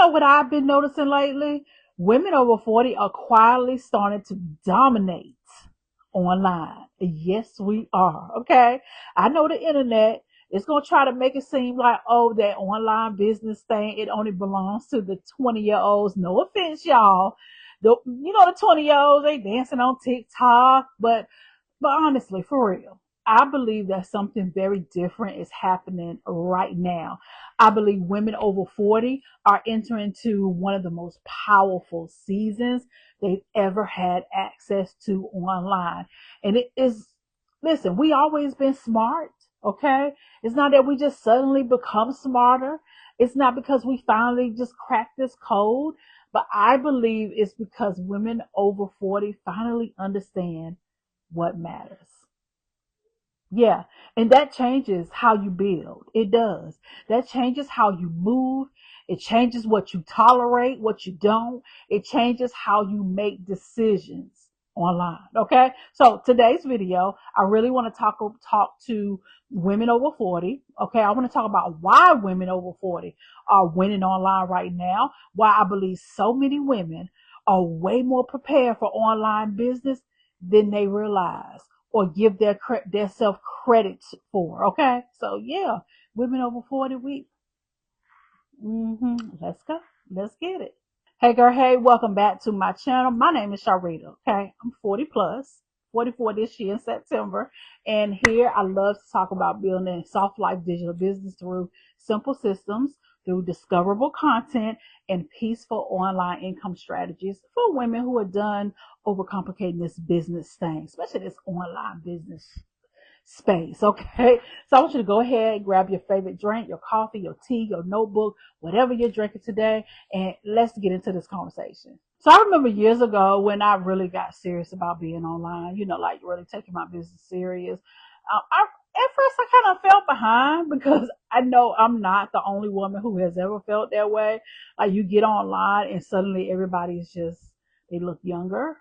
know what I've been noticing lately? Women over 40 are quietly starting to dominate online. Yes, we are. Okay. I know the internet is going to try to make it seem like, oh, that online business thing, it only belongs to the 20-year-olds. No offense, y'all. The 20-year-olds, they dancing on TikTok, but honestly, for real, I believe that something very different is happening right now. I believe women over 40 are entering into one of the most powerful seasons they've ever had access to online. And it is, listen, we always been smart, okay? It's not that we just suddenly become smarter. It's not because we finally just cracked this code, but I believe it's because women over 40 finally understand what matters. Yeah, and that changes how you build. It does. That changes how you move. It changes what you tolerate, what you don't. It changes how you make decisions online. Okay? So today's video, I really want to talk to women over 40. Okay? I want to talk about why women over 40 are winning online right now, why I believe so many women are way more prepared for online business than they realize or give their self credit for. Okay, so yeah, women over 40 weeks. Let's go. Let's get it. Hey girl, hey, welcome back to my channel. My name is Sharlrita. Okay, I'm 40 plus, 44 this year in September, and here I love to talk about building soft life digital business through simple systems, through discoverable content, and peaceful online income strategies for women who are done overcomplicating this business thing, especially this online business space. Okay. So I want you to go ahead, grab your favorite drink, your coffee, your tea, your notebook, whatever you're drinking today, and let's get into this conversation. So I remember years ago when I really got serious about being online, like really taking my business serious. At first I kind of felt behind because I know I'm not the only woman who has ever felt that way. Like you get online and suddenly everybody's just, they look younger.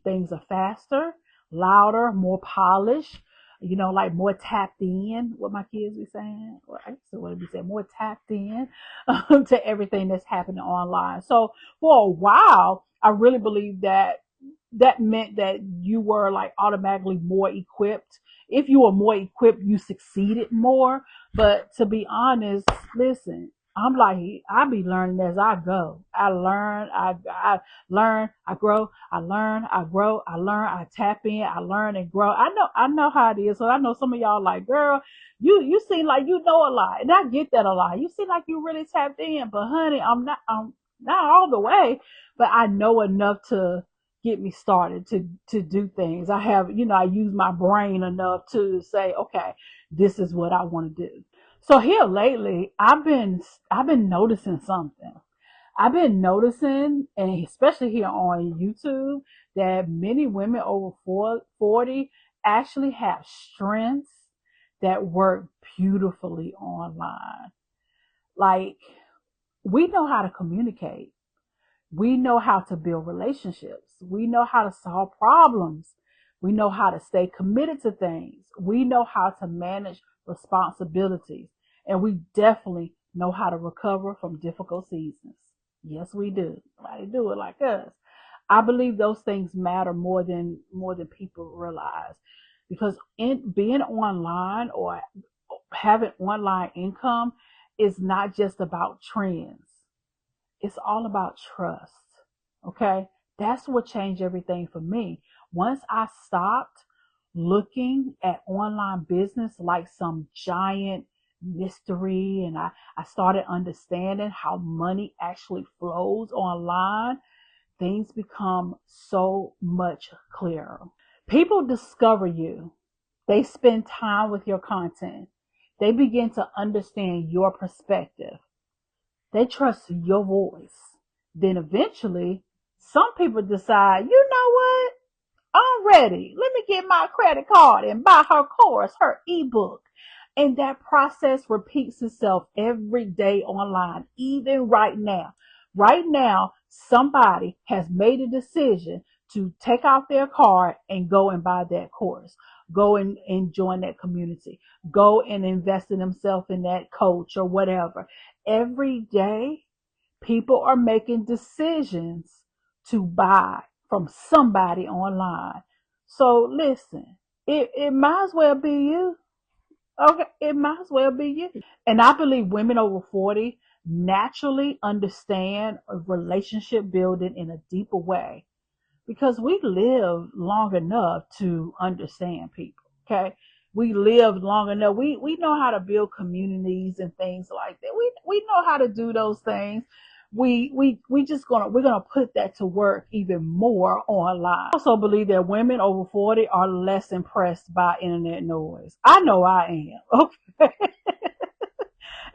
Things are faster, louder, more polished, like more tapped in, what my kids be saying. Well, I guess what be saying, more tapped in to everything that's happening online. So for a while, I really believe that meant that you were like automatically more equipped. If you were more equipped, you succeeded more. But to be honest, listen, I'm like, I be learning as I go. I learn, I learn, I grow, I learn, I grow, I learn, I tap in, I learn and grow. I know how it is. So I know some of y'all like, girl, you seem like you know a lot. And I get that a lot. You seem like you really tapped in, but honey, I'm not all the way, but I know enough to get me started to do things. I have, I use my brain enough to say, okay, this is what I want to do. So here lately, I've been noticing something. I've been noticing, and especially here on YouTube, that many women over 40 actually have strengths that work beautifully online. Like, we know how to communicate. We know how to build relationships. We know how to solve problems. We know how to stay committed to things. We know how to manage responsibilities. And we definitely know how to recover from difficult seasons. Yes, we do. Nobody do it like us. I believe those things matter more than people realize. Because in being online or having online income is not just about trends. It's all about trust. Okay. That's what changed everything for me. Once I stopped looking at online business like some giant mystery and I started understanding how money actually flows online, things become so much clearer. People discover you. They spend time with your content. They begin to understand your perspective. They trust your voice. Then eventually, some people decide, you know what? I'm ready. Let me get my credit card and buy her course, her ebook. And that process repeats itself every day online, even right now. Right now, somebody has made a decision to take out their card and go and buy that course. Go and join that community. Go and invest in themselves in that coach or whatever. Every day, People are making decisions to buy from somebody online. So listen, it might as well be you. Okay, it might as well be you. And I believe women over 40 naturally understand a relationship building in a deeper way because we live long enough to understand people. Okay, we live long enough. We know how to build communities and things like that. We know how to do those things. We just we're gonna put that to work even more online. I also believe that women over 40 are less impressed by internet noise. I know I am. Okay.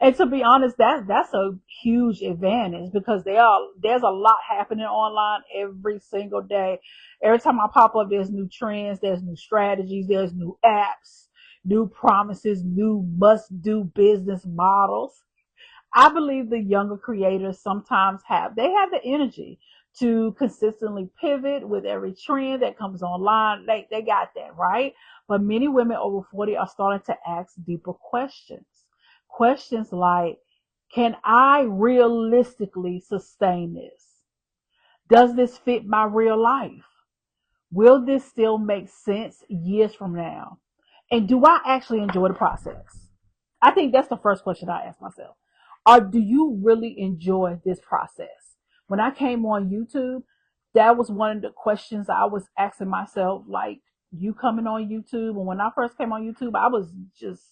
And to be honest, that's a huge advantage because there's a lot happening online every single day. Every time I pop up, there's new trends, there's new strategies, there's new apps, new promises, new must-do business models. I believe the younger creators sometimes have the energy to consistently pivot with every trend that comes online. They got that, right? But many women over 40 are starting to ask deeper questions. Questions like, can I realistically sustain this? Does this fit my real life? Will this still make sense years from now? And do I actually enjoy the process? I think that's the first question I ask myself. Or do you really enjoy this process? When I came on YouTube, that was one of the questions I was asking myself, like you coming on YouTube. And when I first came on YouTube, I was just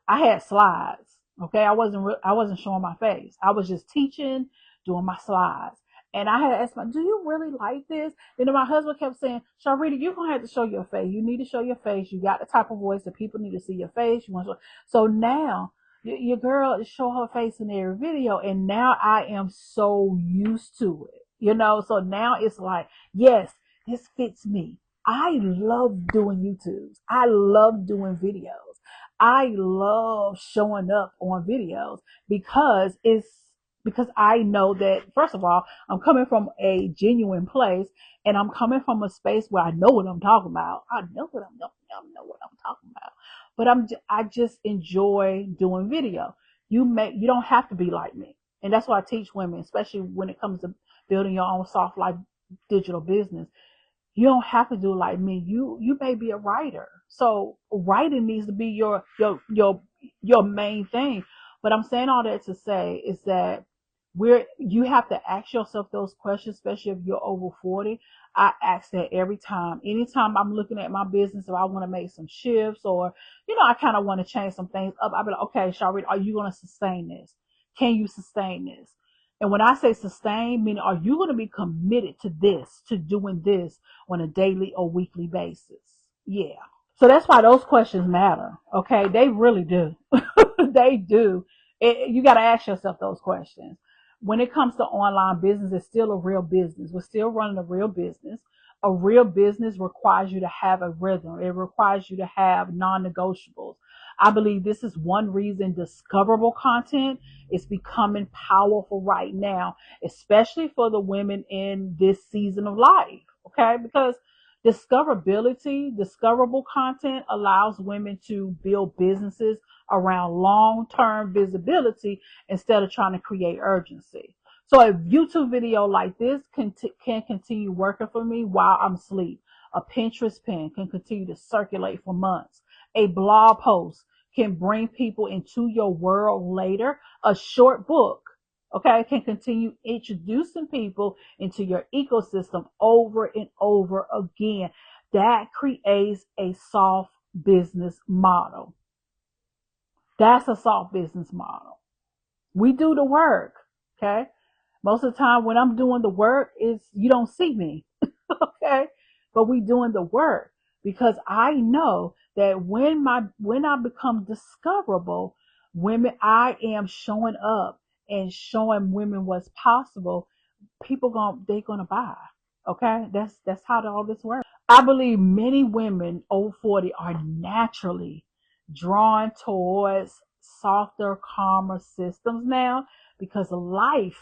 I had slides. Okay, I wasn't showing my face. I was just teaching, doing my slides. And I had asked my, do you really like this? And then my husband kept saying, Sharlrita, you're gonna have to show your face. You need to show your face. You got the type of voice that people need to see your face. You want to show. So now your girl is show her face in every video, and now I am so used to it. So now it's like, yes, this fits me. I love doing YouTubes. I love doing videos. I love showing up on videos because I know that first of all, I'm coming from a genuine place and I'm coming from a space where I know what I'm talking about. I know what I'm talking about. But I just enjoy doing video. You don't have to be like me. And that's why I teach women, especially when it comes to building your own soft life digital business. You don't have to do it like me. You may be a writer, so writing needs to be your main thing. But I'm saying all that to say is that you have to ask yourself those questions, especially if you're over 40. I ask that every time. Anytime I'm looking at my business, or I want to make some shifts, or I kind of want to change some things up, I'll be like, okay, Sharlrita, are you going to sustain this? Can you sustain this? And when I say sustain, meaning are you going to be committed to this, to doing this on a daily or weekly basis? Yeah. So that's why those questions matter. Okay. They really do. They do. You got to ask yourself those questions. When it comes to online business, it's still a real business. We're still running a real business. A real business requires you to have a rhythm. It requires you to have non-negotiables. I believe this is one reason discoverable content is becoming powerful right now, especially for the women in this season of life. Okay. Because discoverable content allows women to build businesses around long-term visibility instead of trying to create urgency. So a YouTube video like this can continue working for me while I'm asleep. A Pinterest pin can continue to circulate for months. A blog post can bring people into your world later. A short book, okay, can continue introducing people into your ecosystem over and over again. That creates a soft business model. That's a soft business model. We do the work, okay? Most of the time when I'm doing the work is you don't see me, okay? But we doing the work because I know that when I become discoverable, women I am showing up and showing women what's possible, they're gonna buy. Okay? That's how all this works. I believe many women over 40 are naturally drawn towards softer, calmer systems now because life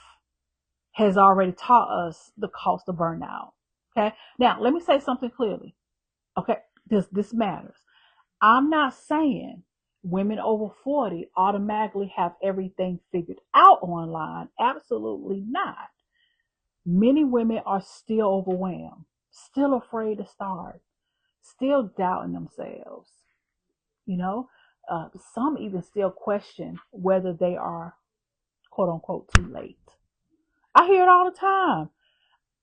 has already taught us the cost of burnout. Okay. Now, let me say something clearly. Okay. This matters. I'm not saying women over 40 automatically have everything figured out online. Absolutely not. Many women are still overwhelmed, still afraid to start, still doubting themselves. You know, some even still question whether they are quote unquote too late. I hear it all the time.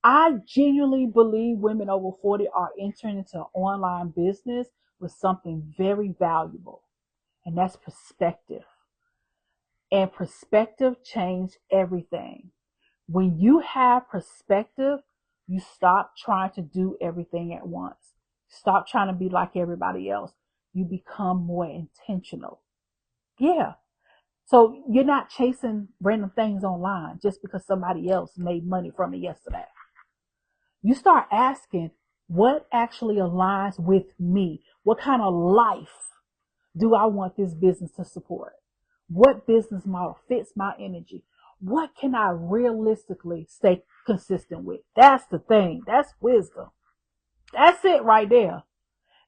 I genuinely believe women over 40 are entering into online business with something very valuable, and that's perspective. And perspective changes everything. When you have perspective, you stop trying to do everything at once. Stop trying to be like everybody else. You become more intentional. Yeah. So you're not chasing random things online just because somebody else made money from it yesterday. You start asking what actually aligns with me? What kind of life do I want this business to support? What business model fits my energy? What can I realistically stay consistent with? That's the thing. That's wisdom. That's it right there.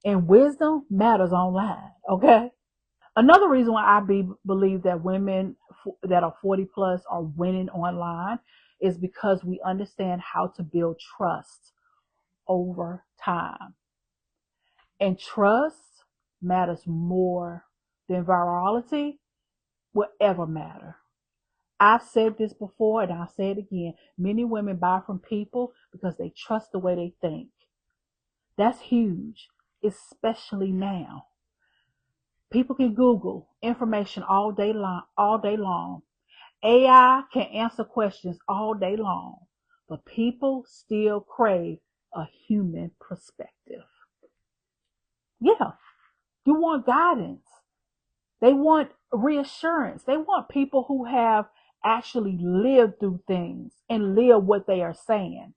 And wisdom matters online. Okay. Another reason why believe that women that are 40 plus are winning online is because we understand how to build trust over time. And trust matters more than virality will ever matter. I've said this before and I'll say it again. Many women buy from people because they trust the way they think. That's huge, especially now. People can Google information all day long. AI can answer questions all day long, but people still crave a human perspective. Yeah, you want guidance. They want reassurance. They want people who have actually lived through things and live what they are saying.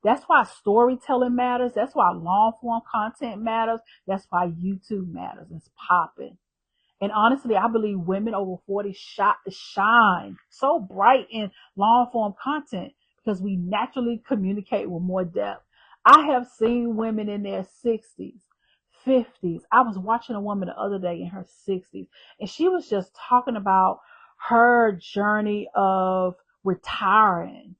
That's why storytelling matters. That's why long form content matters. That's why YouTube matters. It's popping. And honestly, I believe women over 40 shine so bright in long form content because we naturally communicate with more depth. I have seen women in their 60s, 50s. I was watching a woman the other day in her 60s, and she was just talking about her journey of retiring,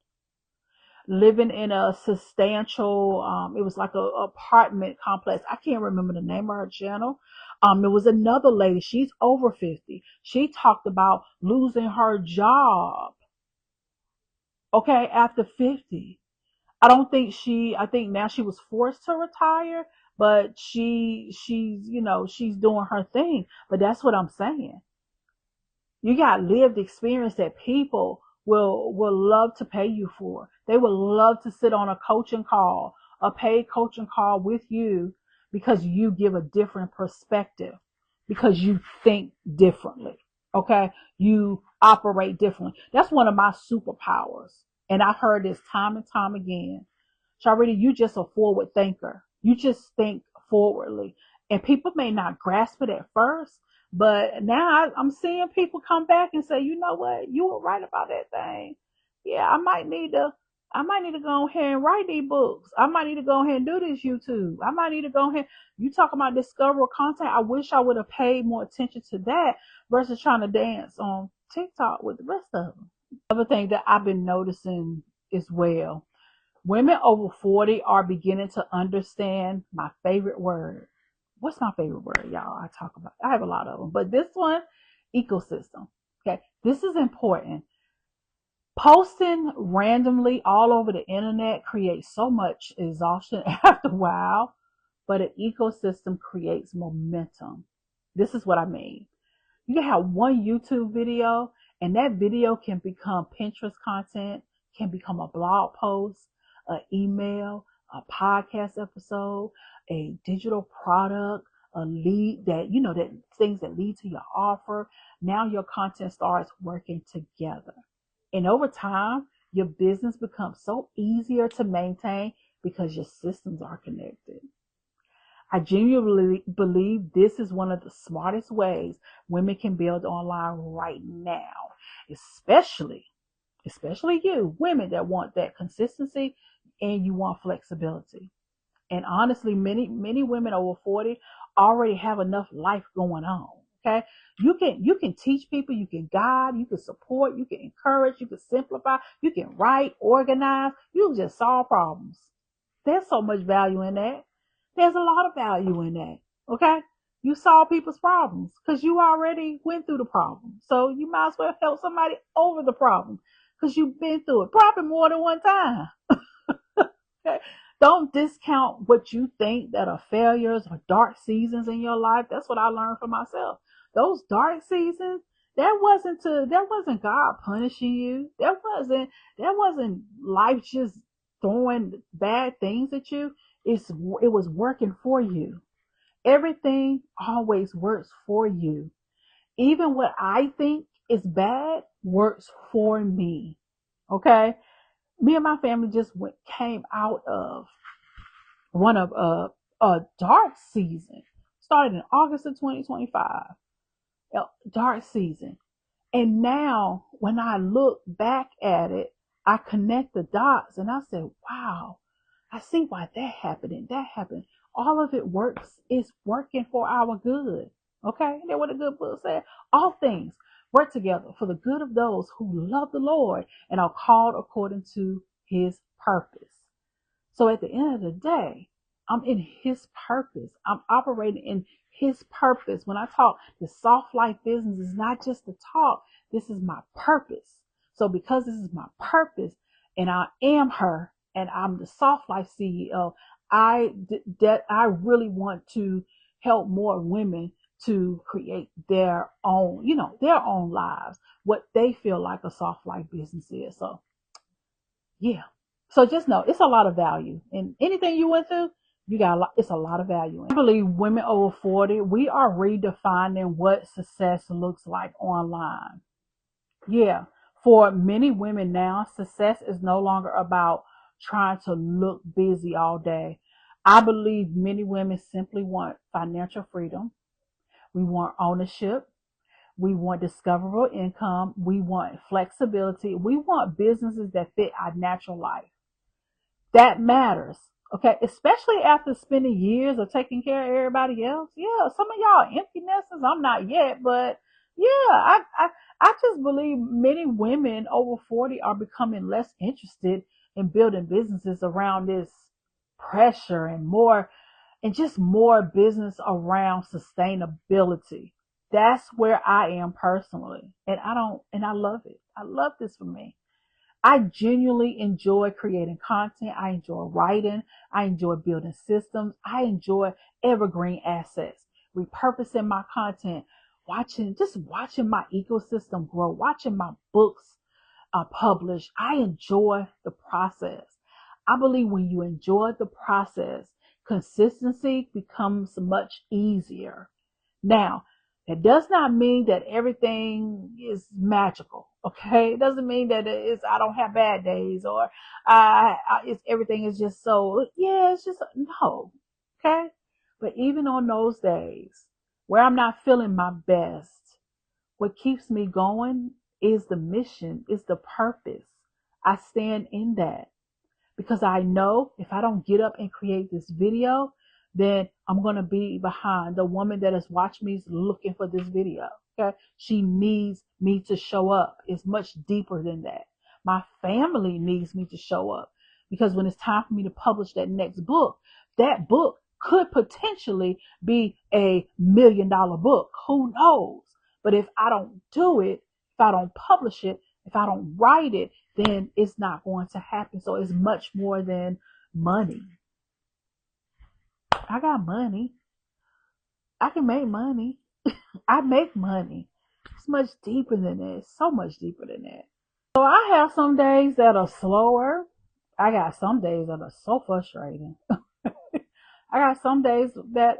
living in a substantial it was like a apartment complex. I can't remember the name of her channel. It was another lady, she's over 50. She talked about losing her job, okay, after 50. I think now she was forced to retire, but she's doing her thing. But that's what I'm saying. You got lived experience that people will love to pay you for. They would love to sit on a paid coaching call with you because you give a different perspective, because you think differently. Okay. You operate differently. That's one of my superpowers. And I've heard this time and time again. Sharlrita, you just a forward thinker. You just think forwardly. And people may not grasp it at first, but now I'm seeing people come back and say, you know what, you were right about that thing. Yeah, I might need to go ahead and write these books. I might need to go ahead and do this YouTube. I might need to go ahead. You talk about discoverable content. I wish I would have paid more attention to that versus trying to dance on TikTok with the rest of them. Other thing that I've been noticing as well, women over 40 are beginning to understand my favorite word. What's my favorite word, y'all? I have a lot of them, but this one, ecosystem. Okay. This is important. Posting randomly all over the internet creates so much exhaustion after a while, but an ecosystem creates momentum. This is what I mean. You can have one YouTube video, and that video can become Pinterest content, can become a blog post, an email, a podcast episode, a digital product, a lead that things that lead to your offer. Now your content starts working together. And over time, your business becomes so easier to maintain because your systems are connected. I genuinely believe this is one of the smartest ways women can build online right now, especially, especially you, women that want that consistency and you want flexibility. And honestly, many women over 40 already have enough life going on. Okay. You can teach people, you can guide, you can support, you can encourage, you can simplify, you can write, organize, you can just solve problems. There's so much value in that. There's a lot of value in that. Okay. You solve people's problems because you already went through the problem. So you might as well help somebody over the problem because you've been through it probably more than one time. Okay? Don't discount what you think that are failures or dark seasons in your life. That's what I learned for myself. Those dark seasons, that wasn't God punishing you. That wasn't life just throwing bad things at you. It was working for you. Everything always works for you. Even what I think is bad works for me. Okay? Me and my family just came out of one of a dark season. Started in August of 2025. A dark season. And now when I look back at it, I connect the dots and I said, wow, I see why that happened and that happened. All of it works. It's working for our good. Okay? That's what a good book said. All things work together for the good of those who love the Lord and are called according to his purpose. So at the end of the day, I'm in his purpose. I'm operating in his purpose. When I talk, the soft life business is not just the talk. This is my purpose. So because this is my purpose and I am her and I'm the soft life CEO, I really want to help more women to create their own, their own lives, what they feel like a soft life business is. So yeah. So just know it's a lot of value in anything you went through. You got it's a lot of value in. I believe women over 40, we are redefining what success looks like online. Yeah. For many women now, success is no longer about trying to look busy all day. I believe many women simply want financial freedom. We want ownership. We want discoverable income. We want flexibility. We want businesses that fit our natural life. That matters. Okay, especially after spending years of taking care of everybody else. Yeah, some of y'all empty nesters. I'm not yet, but yeah, I just believe many women over 40 are becoming less interested in building businesses around this pressure and just more business around sustainability. That's where I am personally. And I love it. I love this for me. I genuinely enjoy creating content. I enjoy writing. I enjoy building systems. I enjoy evergreen assets, repurposing my content, watching my ecosystem grow, watching my books publish. I enjoy the process. I believe when you enjoy the process, consistency becomes much easier. Now, it does not mean that everything is magical. Okay, it doesn't mean that I don't have bad days or everything is just so. Yeah, it's just no. Okay, but even on those days where I'm not feeling my best, what keeps me going is the mission, is the purpose. I stand in that because I know if I don't get up and create this video, then I'm going to be behind. The woman that has watched me is looking for this video. Okay. She needs me to show up. It's much deeper than that. My family needs me to show up because when it's time for me to publish that book could potentially be $1 million book. Who knows? But if I don't do it, if I don't publish it, if I don't write it, then it's not going to happen. So it's much more than money. I got money. I can make money. I make money. It's much deeper than that. It's so much deeper than that. So I have some days that are slower. I got some days that are so frustrating. I got some days that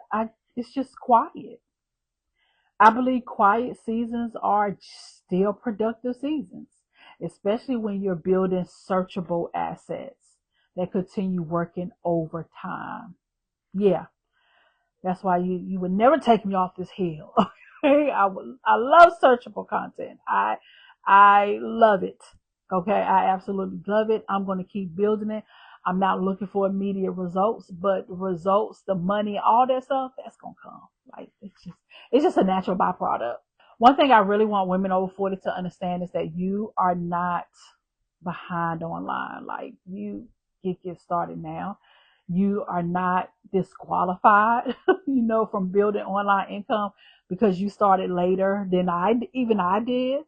it's just quiet. I believe quiet seasons are still productive seasons, especially when you're building searchable assets that continue working over time. Yeah, that's why you would never take me off this hill. Okay, I love searchable content. I love it. Okay, I absolutely love it. I'm going to keep building it. I'm not looking for immediate results, but the results, the money, all that stuff, that's going to come. Like it's just a natural byproduct. One thing I really want women over 40 to understand is that you are not behind online. Like you get started now. You are not disqualified, from building online income because you started later than I did.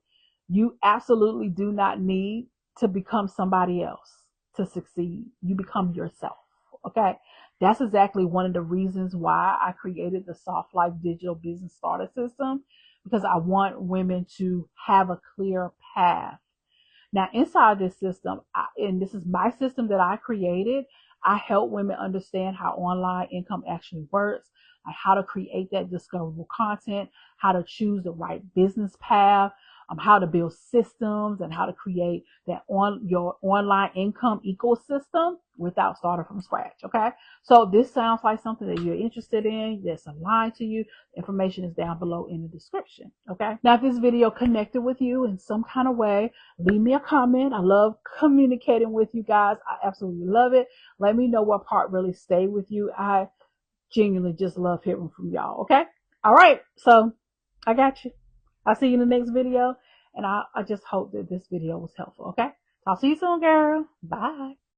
You absolutely do not need to become somebody else to succeed. You become yourself. Okay. That's exactly one of the reasons why I created the Soft Life Digital Business Starter System, because I want women to have a clear path. Now, inside this system, and this is my system that I created, I help women understand how online income actually works, like how to create that discoverable content, how to choose the right business path, how to build systems, and how to create your online income ecosystem without starting from scratch. Okay, so this sounds like something that you're interested in, that's aligned to you. Information is down below in the description. Okay, now if this video connected with you in some kind of way, leave me a comment. I love communicating with you guys. I absolutely love it. Let me know what part really stayed with you. I genuinely just love hearing from y'all. Okay, all right, so I got you. I'll see you in the next video. And I just hope that this video was helpful. Okay. Talk to you soon, girl. Bye.